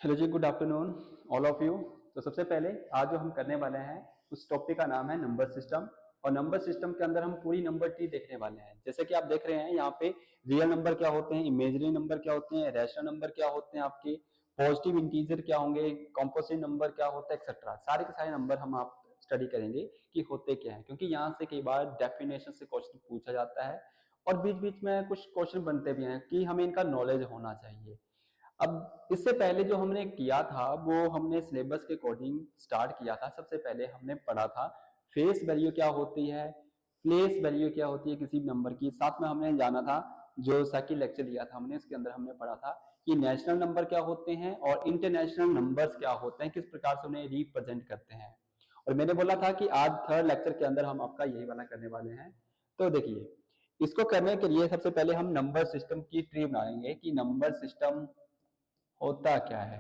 Hello ji, good afternoon all of you. तो सबसे पहले आज जो हम करने वाले हैं उस टॉपिक का नाम है नंबर सिस्टम। और नंबर सिस्टम के अंदर हम पूरी नंबर ट्री देखने वाले हैं। जैसे कि आप देख रहे हैं यहाँ पे रियल नंबर क्या होते हैं, इमेजिनरी नंबर क्या होते हैं, रैशनल नंबर क्या होते हैं, आपके पॉजिटिव इंटीजर क्या होंगे, कॉम्पोजिट नंबर क्या होता है, एक्सेट्रा। सारे के सारे नंबर हम आप स्टडी करेंगे कि होते क्या है, क्योंकि यहाँ से कई बार डेफिनेशन से क्वेश्चन पूछा जाता है और बीच बीच में कुछ क्वेश्चन बनते भी हैं कि हमें इनका नॉलेज होना चाहिए। अब इससे पहले जो हमने किया था वो हमने सिलेबस के अकॉर्डिंग स्टार्ट किया था। सबसे पहले हमने पढ़ा था फेस वैल्यू क्या होती है, प्लेस वैल्यू क्या होती है किसी भी नंबर की। साथ में हमने जाना था, जो सेकंड लेक्चर लिया था हमने, उसके अंदर हमने पढ़ा था कि नेशनल नंबर क्या होते हैं और इंटरनेशनल नंबर्स क्या होते हैं, किस प्रकार से उन्हें रिप्रेजेंट करते हैं। और मैंने बोला था कि आज थर्ड लेक्चर के अंदर हम आपका यही वाला करने वाले हैं। तो देखिए, इसको करने के लिए सबसे पहले हम नंबर सिस्टम की ट्री बनाएंगे कि नंबर सिस्टम होता क्या है।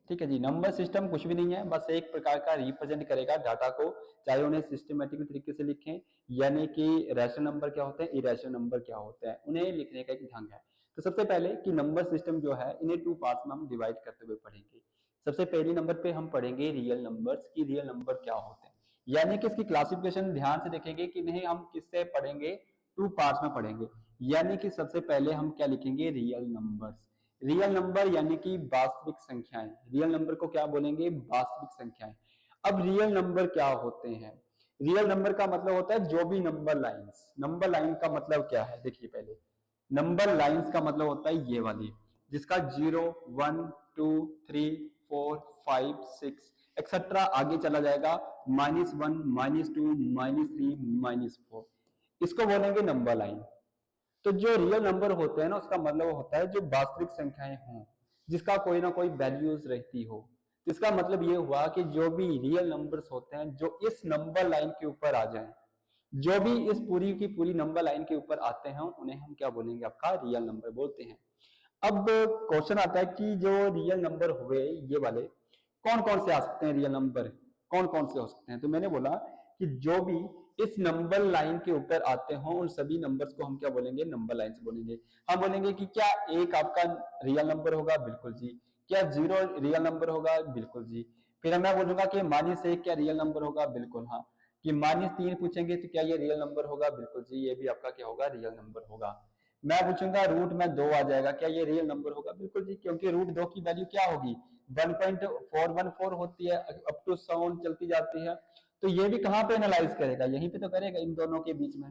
ठीक है जी, नंबर सिस्टम कुछ भी नहीं है, बस एक प्रकार का रिप्रेजेंट करेगा डाटा को, चाहे उन्हें सिस्टमेटिक तरीके से लिखें, यानी कि रैशनल नंबर क्या होते हैं, इरेशनल नंबर क्या होते हैं, उन्हें लिखने का एक ढंग है। तो सबसे पहले कि नंबर सिस्टम जो है इन्हें टू पार्ट्स में हम डिवाइड करते हुए पढ़ेंगे। सबसे पहले नंबर पे हम पढ़ेंगे रियल नंबर्स की रियल नंबर क्या होते हैं, यानी कि इसकी क्लासिफिकेशन ध्यान से देखेंगे कि नहीं हम किससे पढ़ेंगे, टू पार्ट्स में पढ़ेंगे। यानी कि सबसे पहले हम क्या लिखेंगे, रियल नंबर्स। रियल नंबर यानी कि वास्तविक संख्याएं, रियल नंबर को क्या बोलेंगे, वास्तविक संख्याएं। अब रियल नंबर क्या होते हैं, रियल नंबर का मतलब होता है जो भी नंबर लाइंस। नंबर लाइन का मतलब क्या है, देखिए पहले नंबर लाइंस का मतलब होता है ये वाली, जिसका 0 1 2 3 4 5 6 एक्सेट्रा आगे चला जाएगा, -1 -2 -3 -4, इसको बोलेंगे नंबर लाइन। तो जो रियल नंबर होते हैं ना, उसका मतलब होता है जो वास्तविक संख्याएं हों, जिसका कोई ना कोई वैल्यूज रहती हो। तो इसका मतलब ये हुआ कि जो भी रियल नंबर्स होते हैं जो इस नंबर लाइन के ऊपर आ जाएं, जो भी इस पूरी की पूरी नंबर लाइन के ऊपर आते हैं, उन्हें हम क्या बोलेंगे, आपका रियल नंबर बोलते हैं। अब क्वेश्चन आता है कि जो रियल नंबर हुए ये वाले, कौन कौन से आ सकते हैं रियल नंबर, कौन कौन से हो सकते हैं। तो मैंने बोला कि जो भी इस नंबर लाइन के ऊपर आते हो उन सभी नंबर्स को हम क्या बोलेंगे, नंबर लाइन से बोलेंगे। हम बोलेंगे कि क्या एक आपका रियल नंबर होगा, बिल्कुल जी। क्या 0 रियल नंबर होगा, बिल्कुल जी। फिर मैं बोलूंगा कि -1 क्या रियल नंबर होगा, बिल्कुल हाँ। कि -3 पूछेंगे तो क्या ये रियल नंबर होगा, बिल्कुल जी, ये भी आपका क्या होगा, रियल नंबर होगा। मैं पूछूंगा रूट में 2 आ जाएगा, क्या ये रियल नंबर होगा, बिल्कुल जी, क्योंकि रूट 2 की वैल्यू क्या होगी, 1.414 होती है, अप टू 7 चलती जाती है। तो ये भी कहां पे एनालाइज करेगा, यहीं पे तो करेगा, इन दोनों के बीच में।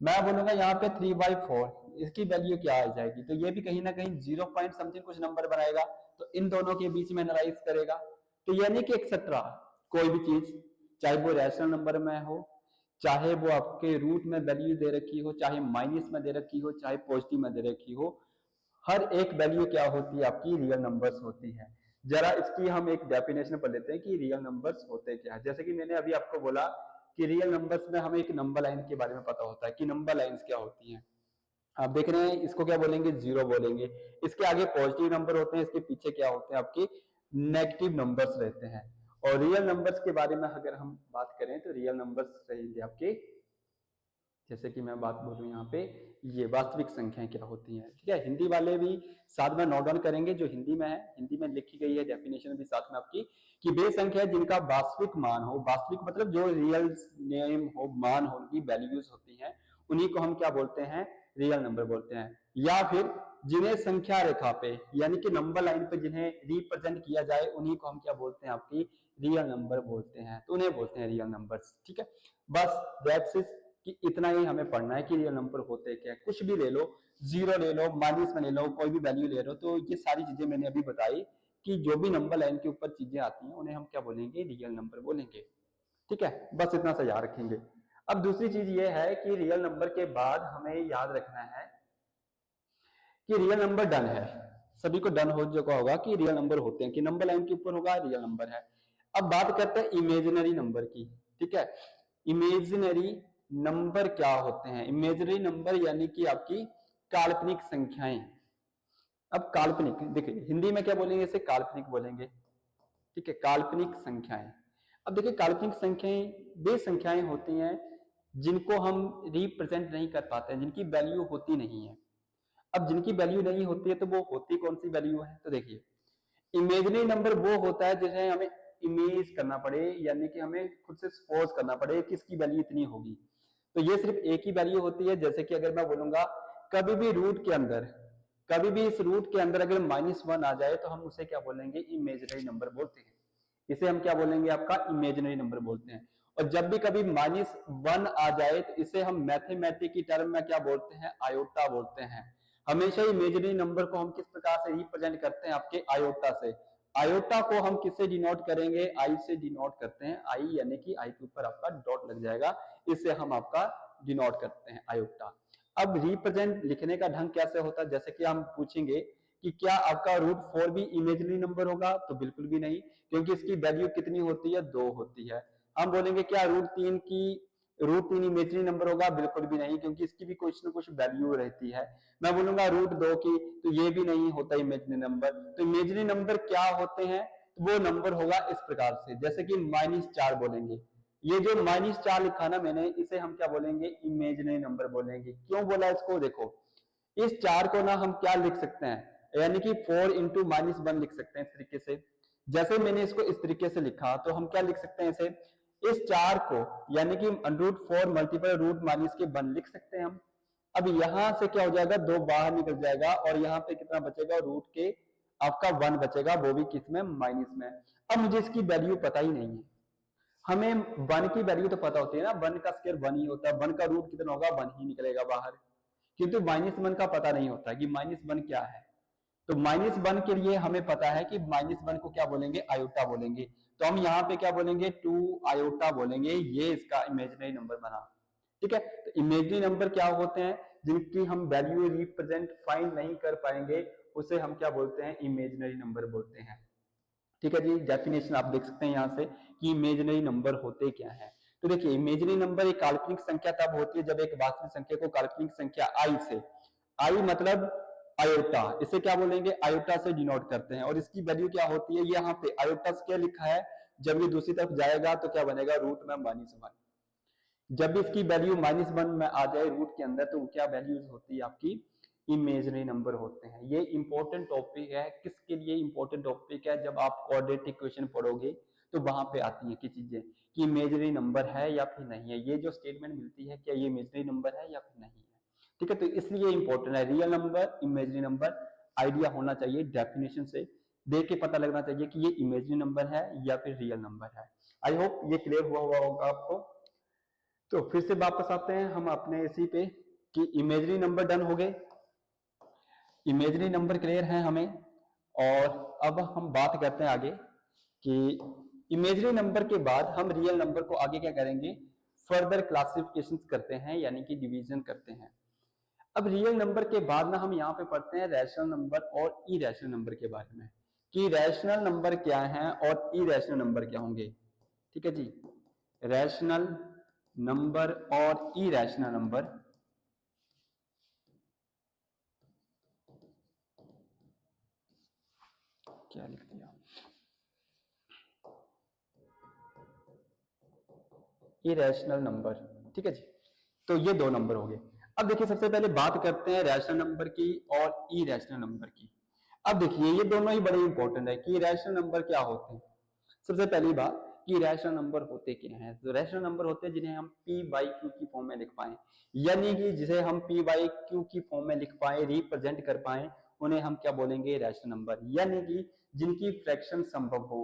मैं बोलूंगा यहाँ पे 3/4 इसकी वैल्यू क्या आ जाएगी, तो ये भी कहीं ना कहीं 0 पॉइंट समथिंग कुछ नंबर बनाएगा, तो इन दोनों के बीच में एनालाइज करेगा। तो यानी कि एक्सेट्रा कोई भी चीज, चाहे वो रैशनल नंबर में हो, चाहे वो आपके रूट में वैल्यू दे रखी हो, चाहे माइनस में दे रखी हो, चाहे पॉजिटिव में दे रखी हो, हर एक वैल्यू क्या होती है, आपकी रियल नंबर्स होती है। जरा इसकी हम एक डेफिनेशन पढ़ लेते हैं कि रियल नंबर्स होते क्या है। जैसे कि मैंने अभी आपको बोला कि रियल नंबर्स में हमें एक नंबर लाइन के बारे में पता होता है कि नंबर लाइंस क्या होती हैं। आप देख रहे हैं, इसको क्या बोलेंगे, 0 बोलेंगे। इसके आगे पॉजिटिव नंबर होते हैं, इसके पीछे क्या होते हैं, आपके नेगेटिव नंबर्स रहते हैं। और रियल नंबर्स के बारे में अगर हम बात करें तो रियल नंबर्स रहेंगे आपके, जैसे कि मैं बात बोलूं यहाँ पे, ये वास्तविक संख्याएं क्या होती हैं। ठीक है, हिंदी वाले भी साथ में नोट डाउन करेंगे, जो हिंदी में है, हिंदी में लिखी गई है डेफिनेशन भी साथ में आपकी, कि वे संख्या जिनका वास्तविक मान हो, वास्तविक मतलब जो रियल नेम हो, मान हो, उनकी वैल्यूज होती हैं, उन्हीं को हम क्या बोलते हैं, रियल नंबर बोलते हैं। या फिर जिन्हें संख्या रेखा पे यानी कि नंबर लाइन पे जिन्हें रिप्रेजेंट किया जाए, उन्हीं को हम क्या बोलते हैं, आपकी रियल नंबर बोलते हैं, तो उन्हें बोलते हैं रियल नंबर्स। ठीक है, बस दैट्स इट, कि इतना ही हमें पढ़ना है कि रियल नंबर होते क्या है। कुछ भी ले लो, 0 ले लो, माइनस में ले लो, कोई भी वैल्यू ले लो, तो ये सारी चीजें मैंने अभी बताई कि जो भी नंबर लाइन के ऊपर चीजें आती हैं उन्हें हम क्या बोलेंगे, रियल नंबर बोलेंगे। ठीक है, बस इतना सा याद रखेंगे। अब दूसरी चीज ये है कि रियल नंबर के बाद हमें याद रखना है कि रियल नंबर डन है। सभी को डन हो चुका होगा कि रियल नंबर होते हैं, कि नंबर लाइन के ऊपर होगा, रियल नंबर है। अब बात करते हैं इमेजिनरी नंबर की। ठीक है, इमेजिनरी नंबर क्या होते हैं, इमेजिनरी नंबर यानी कि आपकी काल्पनिक संख्याएं। अब काल्पनिक देखिए हिंदी में क्या बोलेंगे, इसे काल्पनिक बोलेंगे। ठीक है, काल्पनिक संख्याएं। अब देखिए काल्पनिक संख्याएं वे संख्याएं होती हैं जिनको हम रिप्रेजेंट नहीं कर पाते हैं, जिनकी वैल्यू होती नहीं है। अब जिनकी वैल्यू नहीं होती है तो वो होती कौन सी वैल्यू है, तो देखिए इमेजिनरी नंबर वो होता है जिसे हमें इमेज करना पड़े, यानी कि हमें खुद से सपोज करना पड़े कि इसकी वैल्यू इतनी होगी। तो ये सिर्फ एक ही वैल्यू होती है। जैसे कि अगर मैं बोलूंगा कभी भी रूट के अंदर, कभी भी इस रूट के अंदर अगर -1 आ जाए तो हम उसे क्या बोलेंगे, इमेजिनरी नंबर बोलते हैं। इसे हम क्या बोलेंगे, आपका इमेजिनरी नंबर बोलते हैं। और जब भी कभी -1 आ जाए तो इसे हम मैथमेटिक की टर्म में क्या बोलते हैं, आयोटा बोलते हैं। हमेशा इमेजिनरी नंबर को हम किस प्रकार से रिप्रेजेंट करते हैं, आपके आयोटा से। आयोटा को हम किससे डिनोट करेंगे, आई से डिनोट करते हैं। आई यानी कि आई के ऊपर आपका डॉट लग जाएगा, इससे हम आपका डिनोट करते हैं आयोटा। अब रिप्रेजेंट लिखने का ढंग कैसे होता है, जैसे कि हम पूछेंगे कि क्या आपका √4 भी इमेजिनरी नंबर होगा, तो बिल्कुल भी नहीं, क्योंकि इसकी वैल्यू कितनी होती है, 2 होती है। हम बोलेंगे क्या √3 इमेजिनरी नंबर होगा, बिल्कुल भी नहीं, क्योंकि इसकी भी कुछ ना कुछ वैल्यू रहती है। मैं बोलूंगा √2 की, तो ये भी नहीं होता इमेजिनरी नंबर। तो इमेजिनरी नंबर क्या होते हैं, तो वो नंबर होगा इस प्रकार से, जैसे कि -4 बोलेंगे। ये जो -4 लिखा ना मैंने, इसे हम क्या बोलेंगे, इमेजिनरी नंबर बोलेंगे। क्यों बोला इसको, देखो इस 4 को ना हम क्या लिख सकते हैं, यानी कि 4 इंटू -1 लिख सकते हैं इस तरीके से। जैसे मैंने इसको इस तरीके से लिखा, तो हम क्या लिख सकते हैं इसे, इस 4 को यानी कि √4 मल्टीपल √-1 लिख सकते हैं हम। अब यहां से क्या हो जाएगा, 2 बाहर निकल जाएगा और यहाँ पे कितना बचेगा, रूट के आपका 1 बचेगा, वो भी किसमें, माइनस में। अब मुझे इसकी वैल्यू पता ही नहीं है। हमें 1 की वैल्यू तो पता होती है ना, 1 का स्क्वायर 1 ही होता है, 1 का रूट कितना होगा, 1 ही निकलेगा बाहर। किंतु -1 का पता नहीं होता कि -1 क्या है। तो -1 के लिए हमें पता है कि -1 को क्या बोलेंगे, आयोटा बोलेंगे। तो हम यहाँ पे क्या बोलेंगे, 2 आयोटा बोलेंगे। ये इसका इमेजिनरी नंबर बना। ठीक है, तो इमेजिनरी नंबर क्या होते हैं, जिनकी हम वैल्यू रिप्रेजेंट फाइंड नहीं कर पाएंगे, उसे हम क्या बोलते हैं, इमेजिनरी नंबर बोलते हैं। ठीक है जी, डेफिनेशन आप देख सकते हैं यहाँ से कि इमेजिनरी नंबर होते क्या है। तो देखिए, इमेजिनरी नंबर एक काल्पनिक संख्या तब होती है जब एक वास्तविक संख्या को काल्पनिक संख्या आई से, आई मतलब आयोटा, इसे क्या बोलेंगे, आयोटा से डिनोट करते हैं। और इसकी वैल्यू क्या होती है, यहाँ पे आयोटा से क्या लिखा है, जब ये दूसरी तरफ जाएगा तो क्या बनेगा, रूट में -1। जब भी इसकी वैल्यू -1 में आ जाए रूट के अंदर, तो क्या वैल्यूज होती है आपकी, इमेजिनरी नंबर होते हैं। ये इंपॉर्टेंट टॉपिक है। किसके लिए इंपॉर्टेंट टॉपिक है, जब आप क्वाड्रेटिक इक्वेशन पढ़ोगे तो वहां पे आती है कि चीजें कि इमेजिनरी नंबर है या फिर नहीं है। ये जो स्टेटमेंट मिलती है, क्या ये इमेजिनरी नंबर है या फिर नहीं है। ठीक है, तो इसलिए इंपॉर्टेंट है। Real number, imaginary number idea होना चाहिए, डेफिनेशन से देख के पता लगना चाहिए कि ये इमेजिनरी नंबर है या फिर रियल नंबर है। आई होप ये क्लियर हुआ होगा आपको। तो फिर से वापस आते हैं हम अपने इसी पे कि इमेजिनरी नंबर डन हो गए, इमेजिनरी नंबर क्लियर है हमें। और अब हम बात करते हैं आगे कि इमेजिनरी नंबर के बाद हम रियल नंबर को आगे क्या करेंगे, फर्दर क्लासिफिकेशन करते हैं, यानी कि डिवीजन करते हैं। अब रियल नंबर के बाद ना हम यहाँ पे पढ़ते हैं रैशनल नंबर और इरेशनल नंबर के बारे में, कि रैशनल नंबर क्या है और इरेशनल नंबर क्या होंगे। ठीक है जी, रैशनल नंबर और इरेशनल नंबर। क्या लिख दिया, इरेशनल नंबर। ठीक है जी, तो ये 2 नंबर हो गए। अब देखिए, सबसे पहले बात करते हैं रैशनल नंबर की और इरेशनल नंबर की। अब देखिए, ये दोनों ही बड़े इंपॉर्टेंट है कि रैशनल नंबर क्या होते हैं। सबसे पहली बात कि रैशनल नंबर होते क्या हैं। तो रैशनल नंबर होते हैं जिन्हें हम p/q की फॉर्म में लिख पाए, यानी कि जिसे हम p/q की फॉर्म में लिख पाए, रिप्रेजेंट कर पाए, उन्हें हम क्या बोलेंगे, रैशनल नंबर। यानी कि जिनकी फ्रैक्शन संभव हो,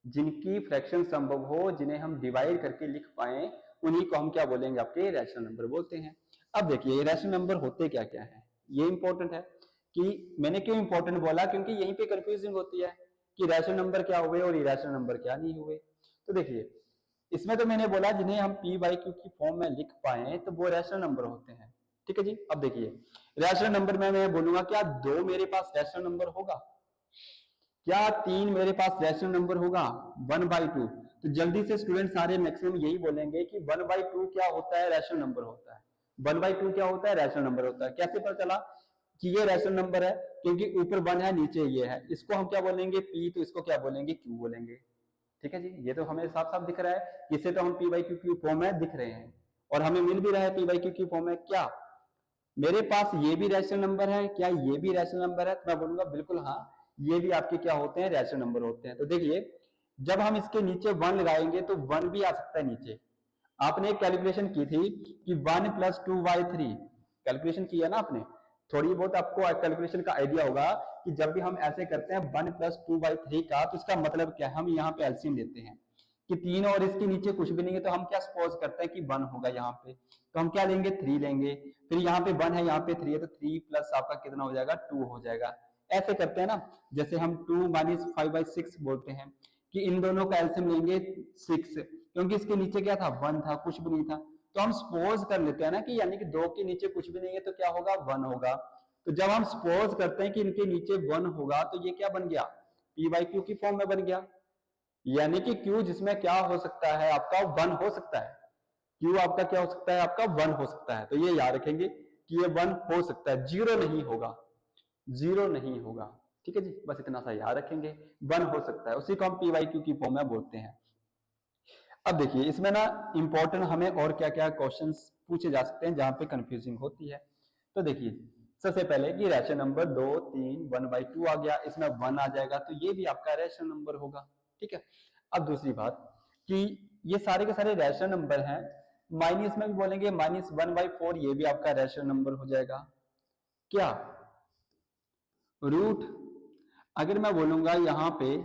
जिनकी फ्रैक्शन संभव हो, जिन्हें हम डिवाइड करके लिख पाए, उन्हीं को हम क्या बोलेंगे, आपके रैशनल नंबर बोलते हैं। अब देखिए, रैशनल नंबर होते क्या क्या है, ये इंपॉर्टेंट है। कि मैंने क्यों इंपॉर्टेंट बोला, क्योंकि यहीं पे कंफ्यूजिंग होती है कि रैशनल नंबर क्या हुए और इरेशनल नंबर क्या नहीं हुए। तो देखिए, इसमें तो मैंने बोला जिन्हें हम p/q की फॉर्म में लिख पाए, तो वो रैशनल नंबर होते हैं। ठीक है जी, अब देखिए, रैशनल नंबर में मैं बोलूंगा क्या 2 मेरे पास रैशनल नंबर होगा, क्या 3 मेरे पास रैशनल नंबर होगा, 1/2। तो जल्दी से स्टूडेंट सारे मैक्सिमम यही बोलेंगे कि 1/2 क्या होता है, रैशनल नंबर होता है। 1/2 क्या होता है, रैशनल नंबर होता है। कैसे पता चला कि ये रैशनल नंबर है, क्योंकि ऊपर 1 है, नीचे ये है। इसको हम क्या बोलेंगे, p, तो इसको क्या बोलेंगे, q बोलेंगे। ठीक है जी, ये तो हमें साफ साफ दिख रहा है, इसे तो हम p/q की फॉर्म में दिख रहे हैं और हमें मिल भी रहा है p/q की फॉर्म में। क्या मेरे पास ये भी रैशनल नंबर है, क्या ये भी रैशनल नंबर है, तो मैं बोलूंगा बिल्कुल हाँ, ये भी आपके क्या होते हैं, रैशनल नंबर होते हैं। तो देखिए जब हम इसके नीचे 1 लगाएंगे तो 1 भी आ सकता है नीचे। आपने एक कैलकुलेशन की थी कि 1 प्लस 2/3 कैलकुलेशन की है ना आपने, थोड़ी बहुत आपको कैलकुलेशन का आइडिया होगा कि जब भी हम ऐसे करते हैं 1 प्लस 2/3 का, तो इसका मतलब क्या है, हम यहाँ पे एलसीएम लेते हैं कि 3 और इसके नीचे कुछ भी नहीं है, तो हम क्या सपोज करते हैं कि 1 होगा यहाँ पे, तो हम क्या लेंगे 3 लेंगे, फिर यहाँ पे 1 है यहाँ पे 3 है, तो 3 प्लस आपका कितना हो जाएगा 2 हो जाएगा। ऐसे करते हैं ना, जैसे हम 2 माइनस 5/6 बोलते हैं कि इन दोनों का एलसीएम लेंगे 6, क्योंकि इसके नीचे क्या था 1 था, कुछ भी नहीं था, तो हम सपोज कर लेते हैं ना कि यानी कि 2 के नीचे कुछ भी नहीं है तो क्या होगा 1 होगा। तो जब हम सपोज करते हैं कि इनके नीचे 1 होगा तो ये क्या बन गया, पी बाई क्यू की फॉर्म में बन गया, यानी कि क्यू जिसमें क्या हो सकता है आपका 1 हो सकता है, क्यू आपका क्या हो सकता है, आपका 1 हो सकता है। तो ये याद रखेंगे कि ये 1 हो सकता है, 0 नहीं होगा, 0 नहीं होगा, ठीक है जी, बस इतना सा याद रखेंगे, 1 हो सकता है, उसी को हम पी वाई क्यू की फॉर्म में बोलते हैं। अब देखिए इसमें ना इंपॉर्टेंट हमें और क्या क्या क्वेश्चंस पूछे जा सकते हैं जहां पे कंफ्यूजिंग होती है। तो देखिए सबसे पहले कि रैशनल नंबर 2 3 1/2 आ गया, इसमें 1 आ जाएगा तो ये भी आपका रैशनल नंबर होगा, ठीक है। अब दूसरी बात कि ये सारे के सारे रैशनल नंबर हैं, माइनस में भी बोलेंगे -1/4, ये भी आपका रैशनल नंबर हो जाएगा। क्या रूट, अगर मैं बोलूंगा यहाँ पे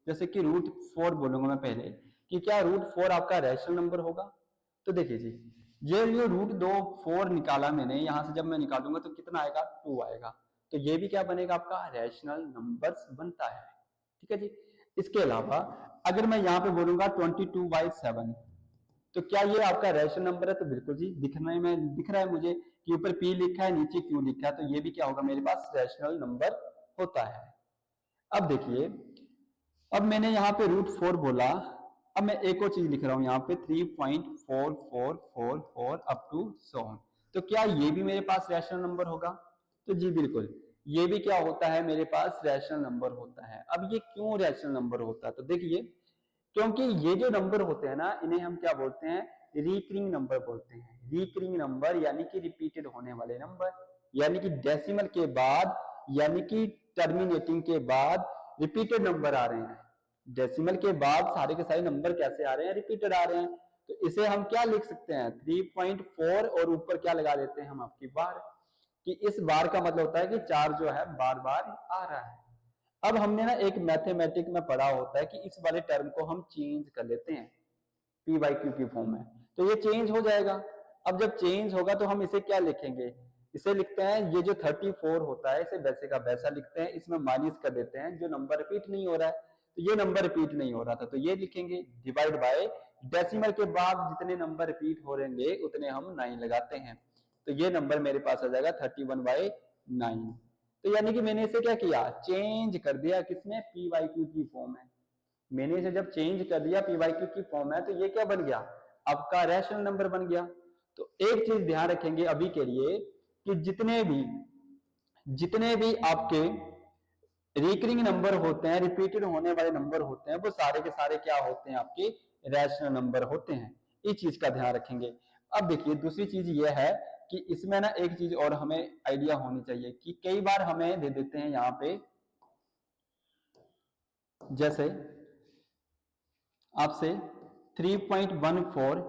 जैसे कि √4 बोलूंगा मैं पहले कि क्या √4 आपका रैशनल नंबर होगा, तो देखिए जी ये जो √4 निकाला मैंने, यहां से जब मैं निकालूंगा तो कितना आएगा 2 आएगा, तो ये भी क्या बनेगा आपका रैशनल नंबर्स बनता है, ठीक है जी। इसके अलावा अगर मैं यहाँ पे बोलूंगा 22/7, तो क्या ये आपका रैशनल नंबर है, तो बिल्कुल जी दिखने में दिख रहा है मुझे कि ऊपर P लिखा है नीचे Q लिखा है, तो ये भी क्या होगा मेरे पास रैशनल नंबर होता है। अब देखिए अब मैंने यहाँ पे √4 बोला, अब मैं एक और चीज लिख रहा हूं यहाँ पे 3.4444 अप टू so on, तो क्या ये भी मेरे पास रैशनल नंबर होगा, तो जी बिल्कुल ये भी क्या होता है मेरे पास रैशनल नंबर होता है। अब ये क्यों रैशनल नंबर होता है, तो देखिए क्योंकि ये जो नंबर होते हैं ना इन्हें हम क्या बोलते हैं, रिकरिंग नंबर बोलते हैं। रिकरिंग नंबर यानी कि रिपीटेड होने वाले नंबर, यानी कि डेसिमल के बाद यानी कि टर्मिनेटिंग के बाद रिपीटेड नंबर आ रहे हैं, डेसिमल के बाद सारे के सारे नंबर कैसे आ रहे हैं, रिपीटेड आ रहे हैं, तो इसे हम क्या लिख सकते हैं 3.4 और ऊपर क्या लगा देते हैं हम आपकी बार, कि इस बार का मतलब होता है कि 4 जो है बार बार आ रहा है। अब हमने ना एक मैथमेटिक में पढ़ा होता है कि इस वाले टर्म को हम चेंज कर लेते हैं पी बाई क्यू की फॉर्म में, तो ये चेंज हो जाएगा। अब जब चेंज होगा तो हम इसे क्या लिखेंगे, इसे लिखते हैं ये जो 34 होता है इसे वैसे का वैसा लिखते हैं, इसमें माइनस कर देते हैं, जो नंबर रिपीट नहीं हो रहा है तो ये नंबर रिपीट नहीं हो रहा था तो ये लिखेंगे, डिवाइड बाय डेसिमल के बाद जितने नंबर रिपीट हो रहेंगे उतने हम 9 लगाते हैं, तो ये नंबर मेरे पास आ जाएगा 31/9। तो यानी कि मैंने इसे क्या किया, चेंज कर दिया किसमें, पी वाई क्यू की फॉर्म में। मैंने इसे जब चेंज कर दिया पी वाई क्यू की फॉर्म में तो ये क्या बन गया, आपका रैशनल नंबर बन गया। तो एक चीज ध्यान रखेंगे अभी के लिए कि जितने भी आपके रिकरिंग नंबर होते हैं, रिपीटेड होने वाले नंबर होते हैं, वो सारे के सारे क्या होते हैं, आपके रैशनल नंबर होते हैं। इस चीज का ध्यान रखेंगे। अब देखिए दूसरी चीज ये है कि इसमें ना एक चीज और हमें आइडिया होनी चाहिए कि कई बार हमें दे देते हैं यहाँ पे, जैसे आपसे 3.14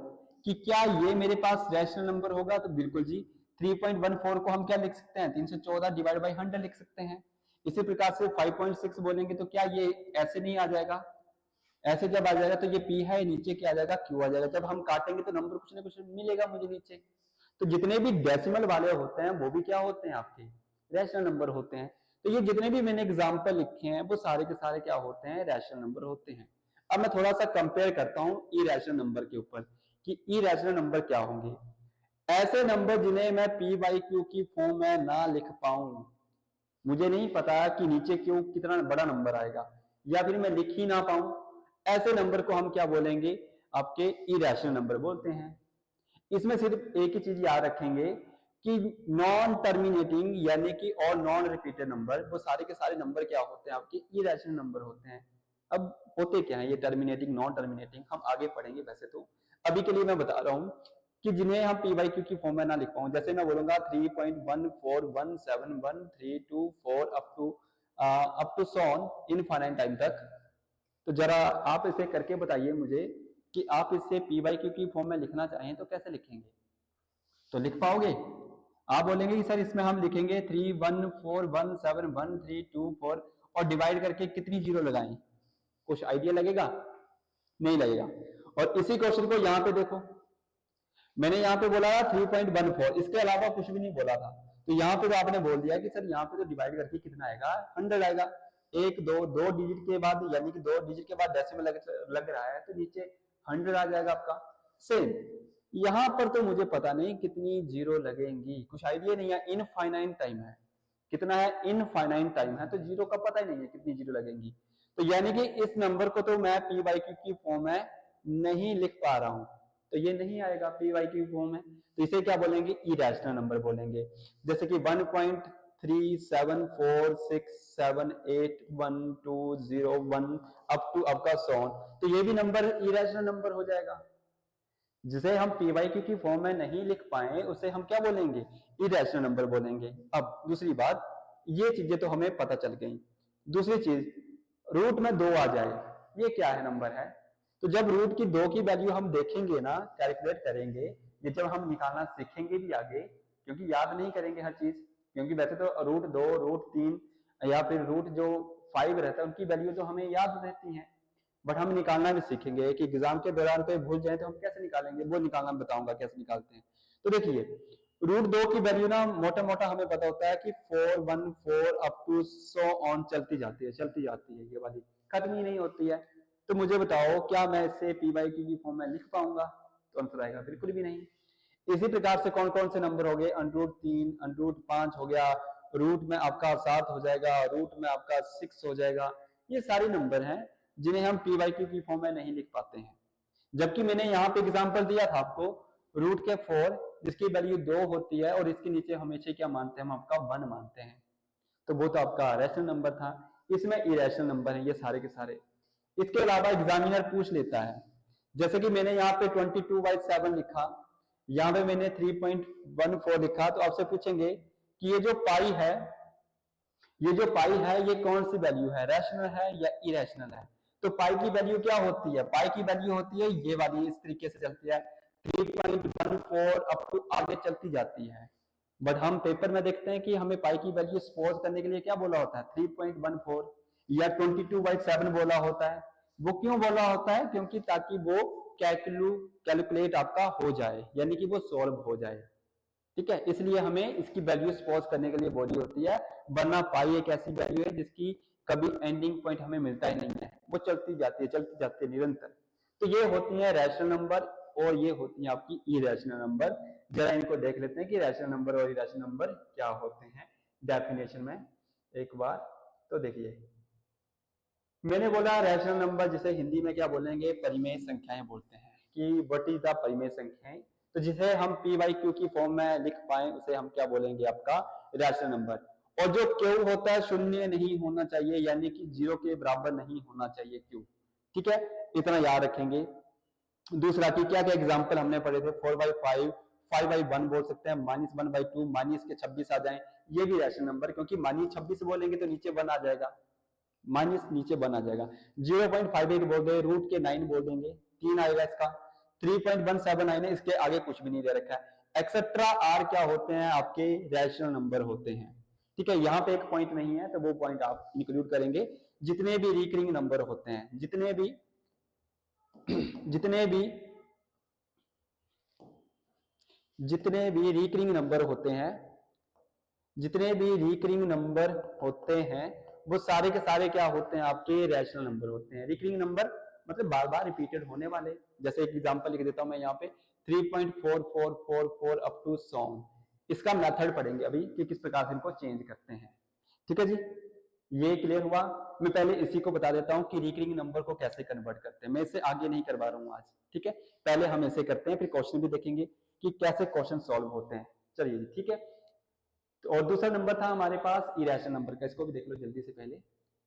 कि क्या ये मेरे पास रैशनल नंबर होगा, तो बिल्कुल जी 3.14 को हम क्या लिख सकते हैं, 314 डिवाइड बाई 100 लिख सकते हैं। इसी प्रकार से 5.6 बोलेंगे तो क्या ये ऐसे नहीं आ जाएगा, ऐसे जब आ जाएगा तो ये P है, नीचे क्या आ जाएगा Q आ जाएगा, जब हम काटेंगे तो नंबर कुछ ना कुछ मिलेगा मुझे नीचे। तो जितने भी डेसिमल वाले होते हैं वो भी क्या होते हैं, आपके रैशनल नंबर होते हैं। तो ये जितने भी मैंने एग्जाम्पल लिखे हैं वो सारे के सारे क्या होते हैं, रैशनल नंबर होते हैं। अब मैं थोड़ा सा कंपेयर करता हूं इरेशनल नंबर के ऊपर कि इरेशनल नंबर क्या होंगे। ऐसे नंबर जिन्हें मैं पी बाई क्यू की फॉर्म में ना लिख पाऊं, मुझे नहीं पता कि नीचे क्यों कितना बड़ा नंबर आएगा, या फिर मैं लिख ही ना पाऊं, ऐसे नंबर को हम क्या बोलेंगे, आपके इरेशनल नंबर बोलते हैं। इसमें सिर्फ एक ही चीज याद रखेंगे कि नॉन टर्मिनेटिंग यानी कि और नॉन रिपीटेड नंबर, वो सारे के सारे नंबर क्या होते हैं, आपके इरेशनल नंबर होते हैं। अब होते क्या है ये टर्मिनेटिंग नॉन टर्मिनेटिंग, हम आगे पढ़ेंगे। वैसे तो अभी के लिए मैं बता रहा हूं कि जिन्हें हम पी बाई क्यू की फॉर्म में ना लिख पाऊं, जैसे मैं बोलूंगा 3.14171324 अप टू अप टू सॉन इनफाइनाइट टाइम तक। तो जरा आप इसे करके बताइए मुझे कि आप इसे पी बाई क्यू की फॉर्म में लिखना चाहें तो कैसे लिखेंगे? तो लिख पाओगे? आप बोलेंगे कि सर इसमें हम लिखेंगे 3 1 4 1 7 1 3 2 4 और डिवाइड करके कितनी जीरो लगाएं? कुछ आइडिया लगेगा? नहीं लगेगा। और इसी क्वेश्चन को यहाँ पे देखो, मैंने यहाँ पे बोला 3.14, इसके अलावा कुछ भी नहीं बोला था। तो यहाँ पे तो आपने बोल दिया कि सर यहाँ पे तो डिवाइड करके कितना आएगा, 100 आएगा। एक दो डिजिट के बाद, यानी कि 2 डिजिट के बाद डेसिमल लग रहा है तो नीचे 100 आ जाएगा आपका। सेम यहाँ पर तो मुझे पता नहीं कितनी जीरो लगेंगी, कुछ आइडिया नहीं है। इनफाइनाइट टाइम है, कितना है? इनफाइनाइट टाइम है, तो जीरो का पता ही नहीं है कितनी जीरो लगेंगी। तो यानी कि इस नंबर को तो मैं पी बाई क्यू की फॉर्म में नहीं लिख पा रहा हूं, तो ये नहीं आएगा पी वाई क्यू फॉर्म में। तो इसे क्या बोलेंगे? इरेशनल नंबर बोलेंगे। जैसे कि 1.3746781201 अप टू आपका सॉन, तो ये भी नंबर इरेशनल नंबर हो जाएगा। जिसे हम पी वाई क्यू की फॉर्म में नहीं लिख पाए उसे हम क्या बोलेंगे? इरेशनल नंबर बोलेंगे। अब दूसरी बात, ये चीजें तो हमें पता चल गई। दूसरी चीज, रूट में 2 आ जाए, ये क्या है? नंबर है। तो जब रूट की 2 की वैल्यू हम देखेंगे ना, कैलकुलेट करेंगे, ये जब हम निकालना सीखेंगे भी आगे, क्योंकि याद नहीं करेंगे हर चीज, क्योंकि वैसे तो रूट 2 रूट 3 या फिर रूट जो 5 रहता है उनकी वैल्यू तो हमें याद रहती है, बट हम निकालना भी सीखेंगे कि एग्जाम के दौरान पे भूल जाए तो हम कैसे निकालेंगे, वो निकालना बताऊंगा कैसे निकालते हैं। तो देखिए, रूट 2 की वैल्यू ना मोटा मोटा हमें पता होता है कि 414 अप टू सो ऑन चलती जाती है, ये वाली खत्म ही नहीं होती है। तो मुझे बताओ, क्या मैं इसे पी बाई क्यू की फॉर्म में लिख पाऊंगा? तो आंसर आएगा बिल्कुल भी नहीं। इसी प्रकार से कौन कौन से नंबर हो गए? अंडरूट 3, अंडरूट 5 हो गया, रूट में आपका 7 हो जाएगा, रूट में आपका 6 हो जाएगा। ये सारे नंबर हैं जिन्हें हम पी बाई क्यू की फॉर्म में नहीं लिख पाते हैं। जबकि मैंने यहाँ पे एग्जाम्पल दिया था आपको, रूट के 4 जिसकी वैल्यू 2 होती है और इसके नीचे हमेशा क्या मानते हैं? हम आपका 1 मानते हैं, तो वो तो आपका रैशनल नंबर था। इसमें इरेशनल नंबर है ये सारे के सारे। इसके अलावा एग्जामिनर पूछ लेता है, जैसे कि मैंने यहाँ पे 22/7 लिखा, यहाँ पे मैंने 3.14 लिखा, तो आपसे पूछेंगे कि ये जो पाई है ये कौन सी वैल्यू है, रैशनल है या इरेशनल है? तो पाई की वैल्यू क्या होती है? पाई की वैल्यू होती है ये वाली, इस तरीके से चलती है 3.14 अप टू आगे चलती जाती है। बट हम पेपर में देखते हैं कि हमें पाई की वैल्यू सपोज करने के लिए क्या बोला होता है? 3.14 या 22/7 बोला होता है। वो क्यों बोला होता है? क्योंकि ताकि वो कैलकुलेट आपका हो जाए, यानी कि वो सॉल्व हो जाए। ठीक है, इसलिए हमें इसकी वैल्यू सपोज करने के लिए बोली होती है, वरना पाई एक ऐसी वैल्यू है जिसकी कभी एंडिंग पॉइंट हमें मिलता ही नहीं है, वो चलती जाती है निरंतर। तो ये होती है रैशनल नंबर और ये होती है आपकी इरेशनल नंबर। जरा इनको देख लेते हैं कि रैशनल नंबर और इरेशनल नंबर क्या होते हैं डेफिनेशन में एक बार। तो देखिए, मैंने बोला रैशनल नंबर जिसे हिंदी में क्या बोलेंगे? परिमेय संख्याएं बोलते हैं, कि व्हाट इज द परिमेय संख्याएं। तो जिसे हम पी वाई क्यू की फॉर्म में लिख पाए उसे हम क्या बोलेंगे? आपका रैशनल नंबर। और जो क्यू होता है शून्य नहीं होना चाहिए, यानी कि 0 के बराबर नहीं होना चाहिए क्यू। ठीक है, इतना याद रखेंगे। दूसरा कि क्या क्या एग्जाम्पल हमने पढ़े थे? 4/5, 5/1 बोल सकते हैं, -1/2, माइनस के 26 आ जाए, ये भी रैशनल नंबर, क्योंकि -26 बोलेंगे तो नीचे 1 आ जाएगा, माइनस नीचे 1 आ जाएगा। 0.58 बोल दे, रूट के 9 बोल देंगे, 3 आएगा इसका। 3.179 है, इसके आगे कुछ भी नहीं दे रखा है। एक्सेट्रा आर क्या होते हैं? आपके रैशनल नंबर होते हैं। ठीक है, यहाँ पे एक पॉइंट नहीं है तो वो पॉइंट आप इंक्लूड करेंगे। जितने भी रिकरिंग नंबर होते हैं, जितने भी रिकरिंग नंबर होते हैं, जितने भी रिकरिंग नंबर होते हैं वो सारे के सारे क्या होते हैं? आपके रैशनल नंबर होते हैं। रिकरिंग नंबर मतलब बार बार रिपीटेड होने वाले। जैसे एक एग्जांपल लिख देता हूं मैं यहाँ पे, 3.4444 अप टू सॉन। इसका मेथड पढ़ेंगे अभी कि किस प्रकार से इनको चेंज करते हैं। ठीक है जी, ये क्लियर हुआ। मैं पहले इसी को बता देता हूं कि रिकरिंग नंबर को कैसे कन्वर्ट करते हैं। मैं इसे आगे नहीं करवा रहा हूं आज, ठीक है, पहले हम ऐसे करते हैं, फिर क्वेश्चन भी देखेंगे कि कैसे क्वेश्चन सॉल्व होते हैं। चलिए जी, ठीक है। तो और दूसरा नंबर था हमारे पास इरेशनल नंबर का, इसको भी देख लो जल्दी से पहले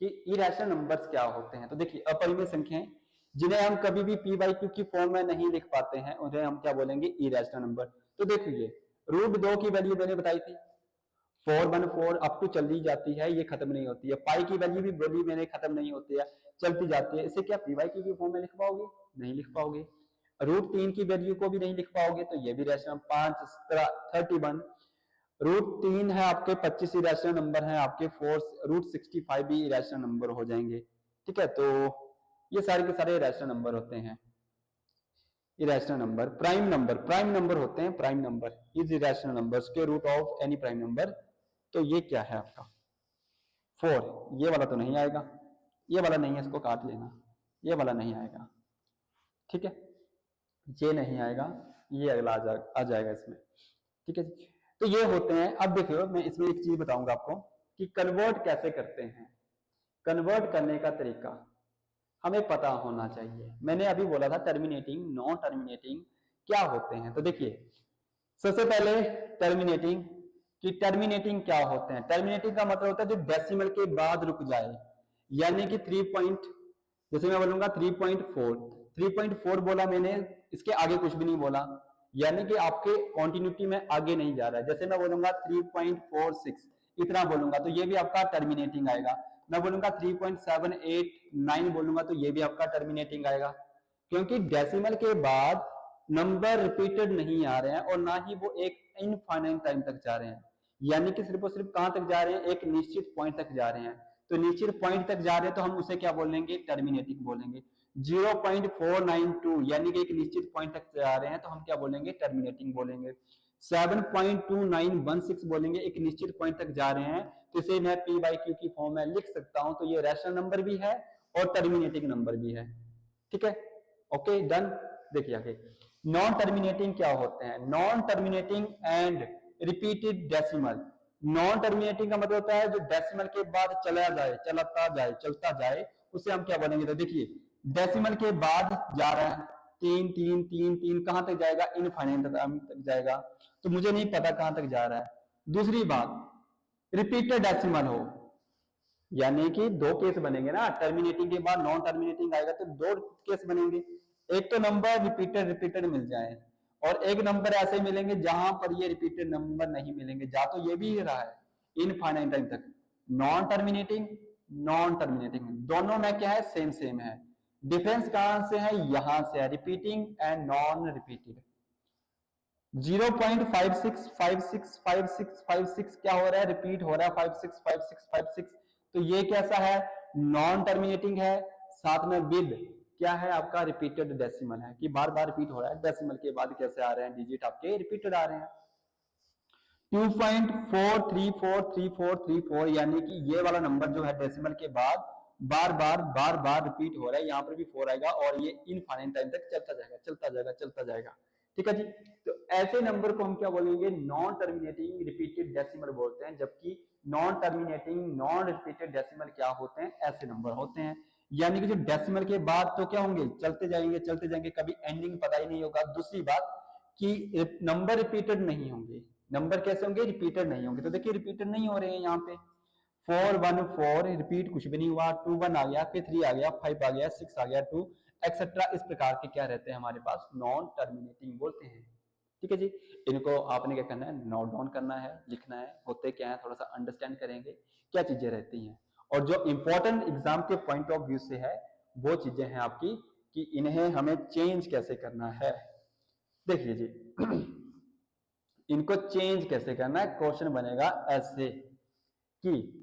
कि इरेशनल नंबर्स क्या होते हैं। तो देखिए, अपरिमेय संख्याएं जिन्हें हम कभी भी पी बाई क्यू की फॉर्म में नहीं लिख पाते हैं उन्हें हम क्या बोलेंगे? Irrational number. तो देखिए, रूट 2 की वैल्यू मैंने बताई थी, 414 अप टू चली जाती है, ये खत्म नहीं होती है। पाई की वैल्यू भी बोली मैंने खत्म नहीं होती है, चलती जाती है। इसे क्या पी वाई क्यू की फॉर्म में लिख पाओगे? नहीं लिख पाओगे। √3 की वैल्यू को भी नहीं लिख पाओगे, तो ये भी रैशनल 5 31 √3 है आपके 25 इरेशनल नंबर है आपके, 4 √65 भी इरेशनल नंबर हो जाएंगे। ठीक है, तो ये सारे के सारे इरेशनल नंबर होते हैं। इरेशनल नंबर प्राइम नंबर होते हैं, prime number is irrational numbers के root of any prime number. तो ये क्या है आपका 4, ये वाला तो नहीं आएगा, ये वाला नहीं है, इसको काट लेना, ये वाला नहीं आएगा। ठीक है, ये नहीं आएगा, ये अगला आ जाएगा इसमें। ठीक है जी, तो ये होते हैं। अब देखियो मैं इसमें एक चीज बताऊंगा आपको कि कन्वर्ट कैसे करते हैं। कन्वर्ट करने का तरीका हमें पता होना चाहिए। मैंने अभी बोला था टर्मिनेटिंग, नॉन टर्मिनेटिंग क्या होते हैं। तो देखिए सबसे पहले टर्मिनेटिंग कि टर्मिनेटिंग क्या होते हैं। टर्मिनेटिंग का मतलब होता है जो डेसिमल के बाद रुक जाए, यानी कि 3 पॉइंट, जैसे मैं बोलूंगा 3.4 बोला मैंने, इसके आगे कुछ भी नहीं बोला, यानी कि आपके कॉन्टिन्यूटी में आगे नहीं जा रहा है। जैसे मैं बोलूंगा 3.46 इतना बोलूंगा तो ये भी आपका टर्मिनेटिंग आएगा। मैं बोलूंगा 3.789 बोलूंगा तो ये भी आपका टर्मिनेटिंग आएगा, क्योंकि डेसिमल के बाद नंबर रिपीटेड नहीं आ रहे हैं और ना ही वो एक इनफाइनाइट टाइम तक जा रहे हैं, यानी कि सिर्फ और सिर्फ कहां तक जा रहे हैं, एक निश्चित पॉइंट तक जा रहे हैं। तो निश्चित पॉइंट तक जा रहे हैं तो हम उसे क्या बोलेंगे, टर्मिनेटिंग बोलेंगे। 0.492 यानी कि एक निश्चित पॉइंट तक जा रहे हैं तो हम क्या बोलेंगे, टर्मिनेटिंग बोलेंगे। 7.2916 बोलेंगे, एक निश्चित पॉइंट तक जा रहे हैं, तो इसे मैं पी बाई क्यू की फॉर्म में लिख सकता हूं। तो ये रैशनल नंबर भी है और टर्मिनेटिंग नंबर भी है। ठीक है, ओके डन। देखिए आगे नॉन टर्मिनेटिंग क्या होते हैं। Non terminating and repeated decimal. Non terminating का मतलब होता है जो डेसिमल के बाद चला जाए, चलता जाए, उसे हम क्या बोलेंगे। तो देखिए डेसिमल के बाद जा रहा है 3 3 3 3 कहां तक जाएगा, इनफाइनाइट तक जाएगा, तो मुझे नहीं पता कहां तक जा रहा है। दूसरी बात रिपीटेड डेसिमल हो, यानी कि दो केस बनेंगे ना, टर्मिनेटिंग के बाद नॉन टर्मिनेटिंग आएगा तो दो केस बनेंगे। एक तो नंबर रिपीटेड मिल जाए और एक नंबर ऐसे मिलेंगे जहां पर ये रिपीटेड नंबर नहीं मिलेंगे, जा तो ये भी रहा है इनफाइनाइट टाइम तक। नॉन टर्मिनेटिंग दोनों में क्या है, सेम है। डिफरेंस कहां से है, यहां से है, रिपीटिंग एंड नॉन रिपीटेड। 0.56565656 क्या हो रहा है, रिपीट हो रहा है 565656। तो ये कैसा है, नॉन टर्मिनेटिंग है, साथ में विद क्या है आपका, रिपीटेड डेसिमल है, कि बार बार रिपीट हो रहा है। डेसिमल के बाद कैसे आ रहे हैं, डिजिट आपके रिपीटेड आ रहे हैं। 2.4343434 यानी कि ये वाला नंबर जो है डेसिमल के बाद बार बार रिपीट हो रहा है, यहां पर भी 4 आएगा और ये इनफाइनाइट टाइम तक चलता जाएगा। ठीक है जी, तो ऐसे नंबर को हम क्या बोलेंगे, नॉन टर्मिनेटिंग रिपीटेड डेसिमल बोलते हैं। जबकि non terminating non repeated decimal क्या होते हैं, ऐसे नंबर होते हैं, यानी कि जो डेसिमल के बाद तो क्या होंगे, चलते जाएंगे, कभी एंडिंग पता ही नहीं होगा। दूसरी बात कि नंबर रिपीटेड नहीं होंगे। नंबर कैसे होंगे, रिपीटेड नहीं होंगे। तो देखिए रिपीटेड नहीं हो रहे हैं यहाँ पे, 414 रिपीट कुछ भी नहीं हुआ, 21 आ गया, फिर 3 आ गया, 5 आ गया, 6 आ गया, 2 एक्सेट्रा, इस प्रकार के क्या रहते हैं हमारे पास, नॉन टर्मिनेटिंग बोलते हैं। ठीक है जी, इनको आपने क्या करना है, नोट डाउन करना है, लिखना है, होते क्या है, थोड़ा सा अंडरस्टैंड करेंगे क्या चीजें रहती हैं, और जो इंपॉर्टेंट एग्जाम के पॉइंट ऑफ व्यू से है वो चीजें हैं आपकी कि इन्हें हमें चेंज कैसे करना है। देखिए जी इनको चेंज कैसे करना है, क्वेश्चन बनेगा ऐसे कि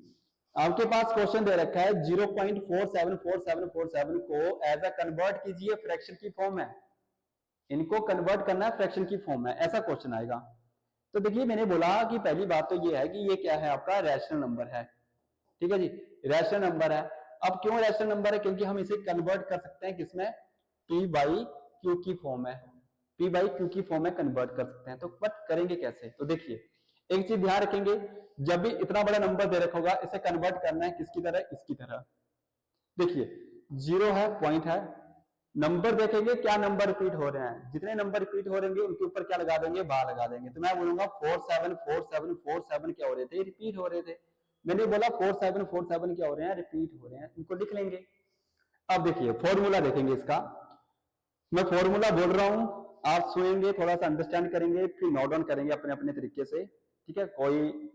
आपके पास क्वेश्चन दे रखा है 0.474747 को एज अ कन्वर्ट कीजिए फ्रैक्शन की फॉर्म में, इनको कन्वर्ट करना है फ्रैक्शन की फॉर्म में, ऐसा क्वेश्चन आएगा। तो देखिए मैंने बोला कि पहली बात तो ये है कि ये क्या है, आपका रैशनल नंबर है। ठीक है जी, रैशनल नंबर है। अब क्यों रैशनल नंबर है, क्योंकि हम इसे कन्वर्ट कर सकते हैं किसमें, पी बाई क्यू की फॉर्म में, पी बाई क्यू की फॉर्म में कन्वर्ट कर सकते हैं। तो बट करेंगे कैसे, तो देखिए एक चीज ध्यान रखेंगे, जब भी इतना बड़ा नंबर दे रखा होगा इसे कन्वर्ट करना है किसकी तरह, इसकी तरह। देखिए 0 है, पॉइंट है, नंबर देखेंगे क्या नंबर रिपीट हो रहे हैं, जितने नंबर रिपीट हो रहे हैं उनके ऊपर क्या लगा देंगे, बार लगा देंगे। तो मैं बोलूंगा 474747 क्या हो रहे थे, रिपीट हो रहे थे। मैंने बोला 4747 क्या हो रहे हैं, रिपीट हो रहे हैं, इनको लिख लेंगे। अब देखिए फॉर्मूला देखेंगे इसका, मैं फॉर्मूला बोल रहा हूं, आप सुनेंगे, थोड़ा सा अंडरस्टैंड करेंगे, फिर नोट डाउन करेंगे अपने अपने तरीके से। ठीक है, कोई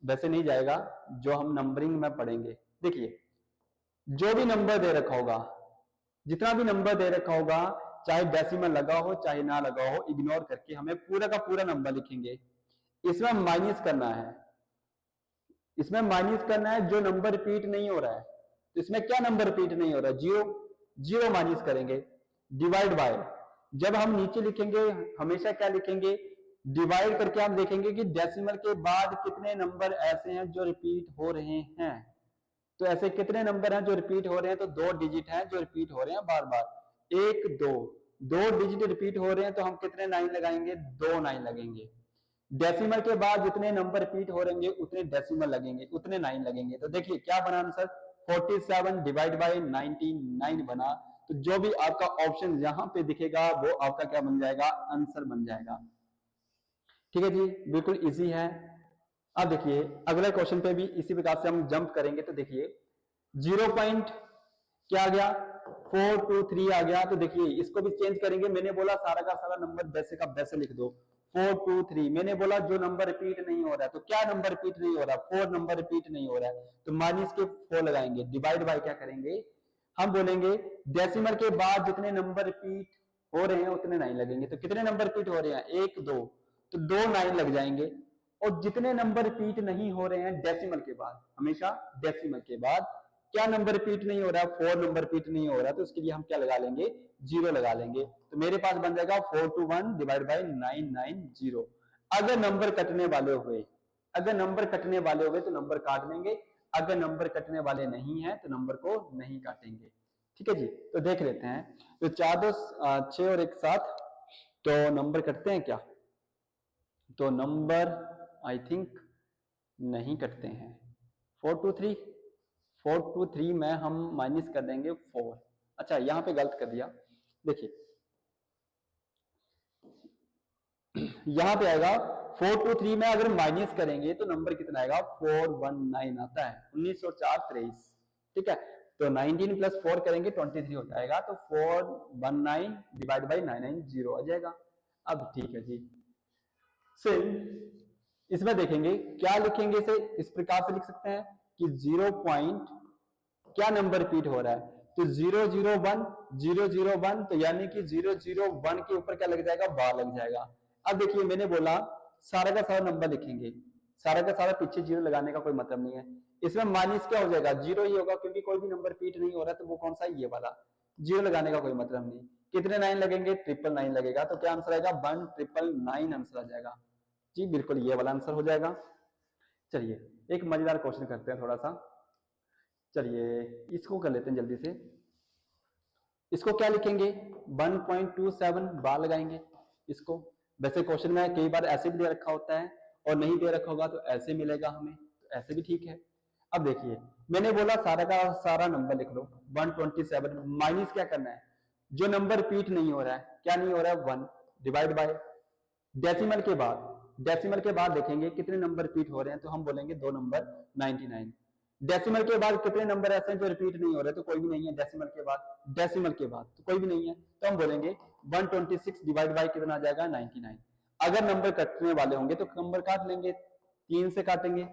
वैसे नहीं जाएगा जो हम नंबरिंग में पढ़ेंगे। देखिए जो भी नंबर दे रखा होगा, जितना भी नंबर दे रखा होगा, चाहे डेसिमल लगा हो चाहे ना लगा हो, इग्नोर करके हमें पूरा का पूरा नंबर लिखेंगे। इसमें माइनस करना है, इसमें माइनस करना है जो नंबर रिपीट नहीं हो रहा है। तो इसमें क्या नंबर रिपीट नहीं हो रहा है? जीरो, जीरो माइनस करेंगे। डिवाइड बाय, जब हम नीचे लिखेंगे हमेशा क्या लिखेंगे? डिवाइड करके हम देखेंगे कि डेसिमल के बाद कितने नंबर ऐसे हैं जो रिपीट हो रहे हैं। तो ऐसे कितने नंबर हैं जो रिपीट हो रहे हैं? तो 2 डिजिट हैं जो रिपीट हो रहे हैं बार बार। 1 2, 2 डिजिट रिपीट हो रहे हैं तो हम कितने 9 लगाएंगे? 2 9 लगेंगे। डेसिमल के बाद जितने नंबर रिपीट हो रहेंगे उतने डेसिमल लगेंगे, उतने 9 लगेंगे। तो देखिए क्या बना आंसर? 47 डिवाइड बाय 99 बना। तो जो भी आपका ऑप्शन यहां पे दिखेगा वो आपका क्या बन जाएगा? आंसर बन जाएगा। ठीक है जी, बिल्कुल इजी है। अब देखिए अगले क्वेश्चन पे भी इसी प्रकार से हम जंप करेंगे। तो देखिए 0 पॉइंट क्या आ गया? 423 आ गया। तो देखिए इसको भी चेंज करेंगे। मैंने बोला सारा का सारा नंबर वैसे का वैसे लिख दो। 423 मैंने बोला जो नंबर रिपीट नहीं हो रहा है। तो क्या नंबर रिपीट नहीं हो रहा? 4 नंबर रिपीट नहीं हो रहा है। तो माइनस के 4 लगाएंगे। डिवाइड बाय क्या करेंगे? हम बोलेंगे डेसिमल के बाद जितने नंबर रिपीट हो रहे हैं उतने 9 लगेंगे। तो कितने नंबर रिपीट हो रहे हैं? 1 2, तो 2 9 लग जाएंगे। और जितने नंबर रिपीट नहीं हो रहे हैं डेसिमल के बाद, हमेशा डेसिमल के बाद क्या नंबर रिपीट नहीं हो रहा है? 4 नंबर रिपीट नहीं हो रहा, तो उसके लिए हम क्या लगा लेंगे? 0 लगा लेंगे। तो मेरे पास बन जाएगा 421 डिवाइड बाय 990। अगर नंबर कटने वाले हुए, अगर नंबर कटने वाले हुए तो नंबर काट लेंगे, अगर नंबर कटने वाले नहीं है तो नंबर को नहीं काटेंगे। ठीक है जी, तो देख लेते हैं। तो 4 2 6 और 1 7, तो नंबर कटते हैं क्या? तो नंबर आई थिंक नहीं कटते हैं। 423, 423 में हम माइनस कर देंगे 4। अच्छा यहां पे गलत कर दिया। देखिए यहां पे आएगा 423 में अगर माइनस करेंगे तो नंबर कितना आएगा? 419 आता है। 1904 23। ठीक है, तो 19 प्लस 4 करेंगे 23 हो जाएगा। तो 419 डिवाइड बाई 990 आ जाएगा। अब ठीक है जी, सेम इसमें देखेंगे क्या लिखेंगे। इसे इस प्रकार से लिख सकते हैं कि 0 पॉइंट क्या नंबर रिपीट हो रहा है? तो 001 001, तो यानी कि 001 के ऊपर क्या लग जाएगा? बार लग जाएगा। अब देखिए मैंने बोला सारा का सारा नंबर लिखेंगे, सारा का सारा पीछे 0 लगाने का कोई मतलब नहीं है। इसमें माइनस क्या हो जाएगा? 0 ही होगा, क्योंकि कोई भी नंबर रिपीट नहीं हो रहा है। तो वो कौन सा? ये वाला। 0 लगाने का कोई मतलब नहीं। कितने 9 लगेंगे? 999 लगेगा। तो क्या आंसर आएगा? 1999 आंसर आ जाएगा जी। बिल्कुल ये वाला आंसर हो जाएगा। चलिए एक मजेदार क्वेश्चन करते हैं थोड़ा सा। चलिए इसको कर लेते हैं जल्दी से। इसको क्या लिखेंगे? 1.27 बार लगाएंगे इसको। वैसे क्वेश्चन में कई बार ऐसे भी दे रखा होता है और नहीं दे रखा होगा तो ऐसे मिलेगा हमें, तो ऐसे भी ठीक है। अब देखिए मैंने बोला सारा का सारा नंबर लिख लो 127, माइनस क्या करना है? जो नंबर रिपीट नहीं हो रहा है, क्या नहीं हो रहा है? 1 डिवाइड बाय डेसिमल के बाद, डेसिमल के बाद देखेंगे कितने नंबर रिपीट हो रहे हैं। तो हम बोलेंगे 2 नंबर 99। डेसिमल के बाद कितने नंबर ऐसे हैं जो रिपीट नहीं हो रहे? तो कोई भी नहीं है। डेसिमल के बाद, डेसिमल के बाद तो कोई भी नहीं है। तो हम बोलेंगे 126 डिवाइड बाय कितना आ जाएगा? 99। अगर नंबर कटने वाले होंगे तो नंबर काट लेंगे, 3 से काटेंगे।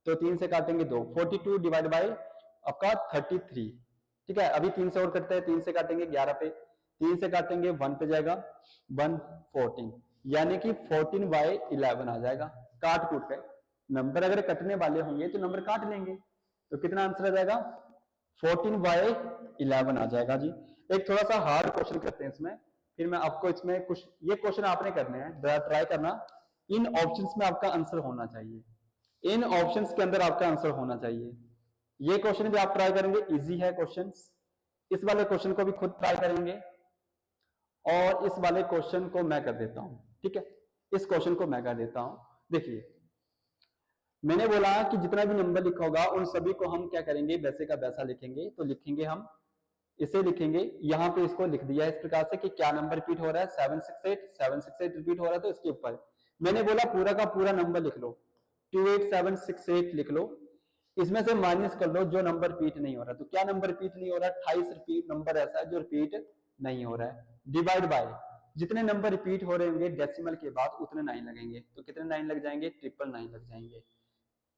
तो 3 से काटेंगे 2, 42 डिवाइड बाय आपका 33। ठीक है, अभी 3 से और कटते हैं, 3 से काटेंगे 11 पे, 3 से काटेंगे 1 पे जाएगा 114, यानी कि 14/11 आ जाएगा। काट कूट के नंबर अगर कटने वाले होंगे तो नंबर काट लेंगे। तो कितना आंसर आ जाएगा? 14/11 आ जाएगा जी। एक थोड़ा सा हार्ड क्वेश्चन करते हैं इसमें, फिर मैं आपको इसमें कुछ, ये क्वेश्चन आपने करने हैं, जरा ट्राई करना। इन ऑप्शंस में आपका आंसर होना चाहिए, इन ऑप्शंस के अंदर आपका आंसर होना चाहिए। ये क्वेश्चन भी आप ट्राई करेंगे, इजी है क्वेश्चन। इस वाले क्वेश्चन को भी खुद ट्राई करेंगे और इस वाले क्वेश्चन को मैं कर देता हूं। ठीक है, इस क्वेश्चन को मैं कर देता हूं। देखिए मैंने बोला कि जितना भी नंबर लिखा होगा उन सभी को हम क्या करेंगे? वैसे का वैसा लिखेंगे। तो लिखेंगे हम इसे, लिखेंगे यहां पे इसको लिख दिया इस प्रकार से कि क्या नंबर रिपीट हो रहा है? 768, 768 रिपीट हो रहा है। तो इसके ऊपर मैंने बोला पूरा का पूरा नंबर लिख लो, 28768 लिख लो। इसमें से माइनस कर लो जो नंबर रिपीट नहीं हो रहा। तो क्या नंबर रिपीट नहीं हो रहा? 28 रिपीट नंबर ऐसा है जो रिपीट नहीं हो रहा है। डिवाइड बाय जितने नंबर रिपीट हो रहे होंगे डेसिमल के बाद उतने 9 लगेंगे। तो कितने 9 लग जाएंगे? 999 लग जाएंगे।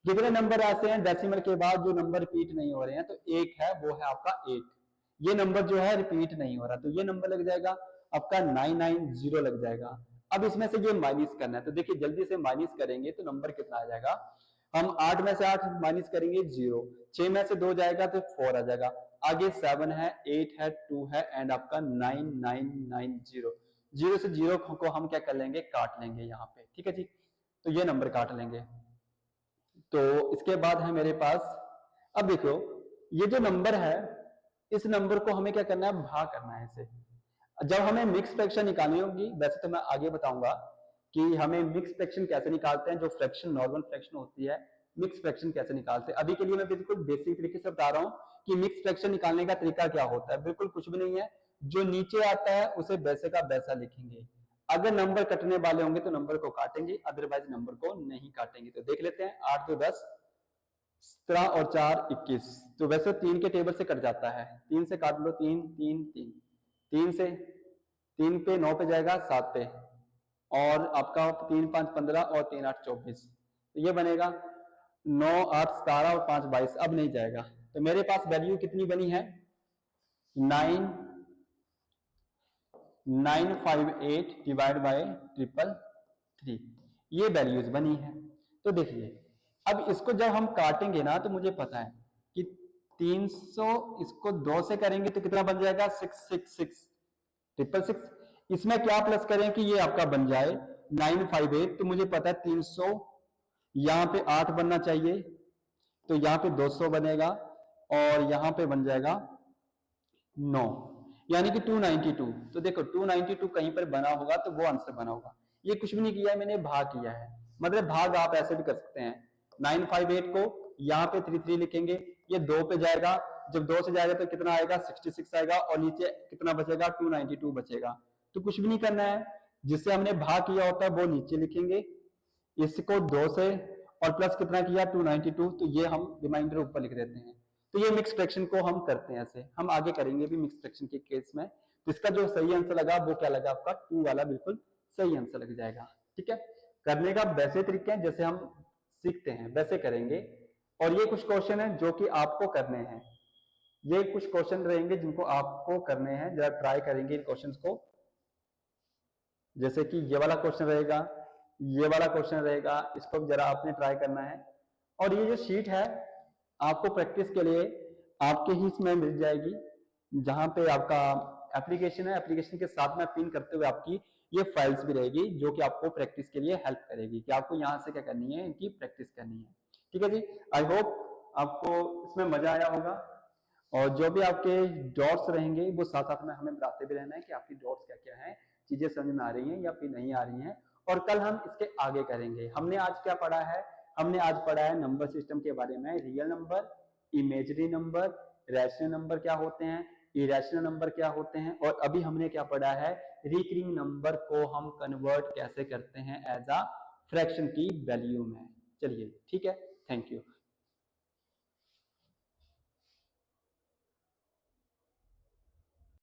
कितने नंबर ऐसे हैं डेसिमल के बाद जो नंबर रिपीट नहीं हो रहे हैं? तो एक है, वो है आपका 8। ये नंबर जो है रिपीट नहीं हो रहा, तो ये नंबर लग जाएगा आपका 990 लग जाएगा। अब इसमें से ये माइनस करना है, तो देखिए जल्दी से माइनस करेंगे तो नंबर कितना आ जाएगा? हम 8 में से 8 माइनस करेंगे 0, 6 में से 2 जाएगा तो 4 आ जाएगा, आगे 7 है, 8 है, 2 है एंड आपका 9990। 0 से 0 को हम क्या कर लेंगे? काट लेंगे यहाँ पे, ठीक है जी। तो ये नंबर काट लेंगे। तो इसके बाद है मेरे पास, अब देखो ये जो नंबर है, इस नंबर को हमें क्या करना है? भाग करना है इसे। जब हमें मिक्स फ्रैक्शन निकालनी होगी, वैसे तो मैं आगे बताऊंगा कि हमें मिक्स फ्रैक्शन कैसे निकालते हैं, जो फ्रैक्शन नॉर्मल फ्रैक्शन होती है, मिक्स फ्रैक्शन कैसे निकालते हैं। अभी के लिए मैं बिल्कुल बेसिक तरीके से बता रहा हूं कि मिक्स फ्रैक्शन निकालने का तरीका क्या होता है। बिल्कुल कुछ भी नहीं है, जो नीचे आता है उसे वैसे का वैसा लिखेंगे। अगर नंबर कटने वाले होंगे तो नंबर को काटेंगे, अदरवाइज नंबर को नहीं काटेंगे। तो देख लेते हैं, 8 2 10, 17 और 4 21। तो वैसे 3 के टेबल से कट जाता है, 3 से काट लो, 3 3 3, 3 से 3 पे 9 पे जाएगा, 7 पे, और आपका 3 5 15 और 3 8 24। तो ये बनेगा 9 8 17 और 5 22। अब नहीं जाएगा, तो मेरे पास वैल्यू कितनी बनी है? 9958 डिवाइड बाय 333, ये वैल्यूज बनी है। तो देखिए अब इसको जब हम काटेंगे ना, तो मुझे पता है कि 300 इसको 2 से करेंगे तो कितना बन जाएगा? 666 666। इसमें क्या प्लस करें कि ये आपका बन जाए 958। तो मुझे पता है 300 यहाँ पे 8 बनना चाहिए, तो यहाँ पे 200 बनेगा और यहाँ पे बन जाएगा 9, यानी कि 292। तो देखो 292 कहीं पर बना होगा तो वो आंसर बना होगा। ये कुछ भी नहीं किया है मैंने, भाग किया है। मतलब भाग आप ऐसे भी कर सकते हैं, 958 को यहाँ पे 33 लिखेंगे, ये 2 पे जाएगा, जब 2 से जाएगा तो कितना आएगा? 66 आएगा, और नीचे कितना बचेगा? 292 बचेगा। तो कुछ भी नहीं करना है, जिससे हमने भाग किया होता है वो नीचे लिखेंगे, इसको 2 से और प्लस कितना किया? 292, तो ये हम रिमाइंडर ऊपर लिख देते हैं। तो ये मिक्स फ्रैक्शन को हम करते हैं ऐसे, हम आगे करेंगे भी मिक्स फ्रैक्शन के केस में। तो इसका जो सही आंसर लगा वो क्या लगा? आपका 2 वाला बिल्कुल सही आंसर लग जाएगा, ठीक है। करने का वैसे तरीके हैं जैसे हम सीखते हैं वैसे करेंगे। और ये कुछ क्वेश्चन है जो कि आपको करने हैं, ये कुछ क्वेश्चन रहेंगे जिनको आपको करने हैं, जरा ट्राई करेंगे इन क्वेश्चंस को। जैसे कि ये वाला क्वेश्चन रहेगा, ये वाला क्वेश्चन रहेगा, इसको जरा आपने ट्राई करना है। और ये जो शीट है आपको प्रैक्टिस के लिए आपके ही इसमें मिल जाएगी, जहां पे आपका एप्लीकेशन है, एप्लीकेशन के साथ में पिन करते हुए आपकी ये फाइल्स भी रहेगी, जो कि आपको प्रैक्टिस के लिए हेल्प करेगी कि आपको यहाँ से क्या करनी है, इनकी प्रैक्टिस करनी है, ठीक है जी। आई होप आपको इसमें मजा आया होगा। और जो भी आपके डॉट्स रहेंगे वो साथ साथ में हमें बताते भी रहना है कि आपकी डॉट्स क्या क्या है, चीजें समझ में आ रही हैं या फिर नहीं आ रही हैं। और कल हम इसके आगे करेंगे। हमने आज क्या पढ़ा है? हमने आज पढ़ा है नंबर सिस्टम के बारे में, real number, imaginary number, rational number क्या होते हैं, इरेशनल नंबर क्या होते हैं, और अभी हमने क्या पढ़ा है? रिकरिंग नंबर को हम कन्वर्ट कैसे करते हैं एज अ फ्रैक्शन की वैल्यू में। चलिए ठीक है, थैंक यू।